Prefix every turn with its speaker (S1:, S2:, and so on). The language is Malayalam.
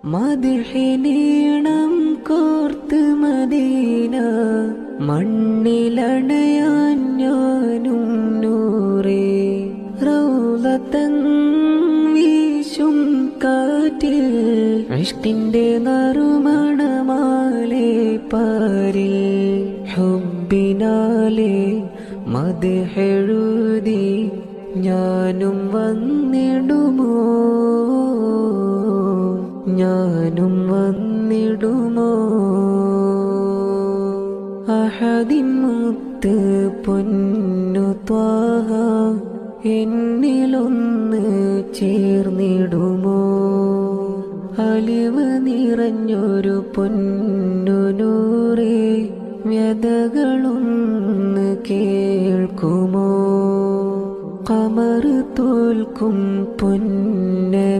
S1: മദ്ഹിനീണം കോർത്ത് മദീന മണ്ണിലണയാൻ ഞാനും നൂറേ റൗളത്തൻ വീശും കാറ്റിൽ ഇഷ്കിന്റെ നറുമണമാലേ പാരിൽ ഹുബ്ബിനാലേ മദ്ഹെഴുതി ഞാനും വന്നിടുമോ അഹദിൻ മുത്ത് പൊന്നു ത്വാഹ എന്നിലൊന്ന് ചേർന്നിടുമോ അലിവ് നിറഞ്ഞൊരു പൊന്നു നൂറേ വ്യതകളൊന്ന് കേൾക്കുമോ ഖമർ തോൽക്കും പൊന്നബീന്റെ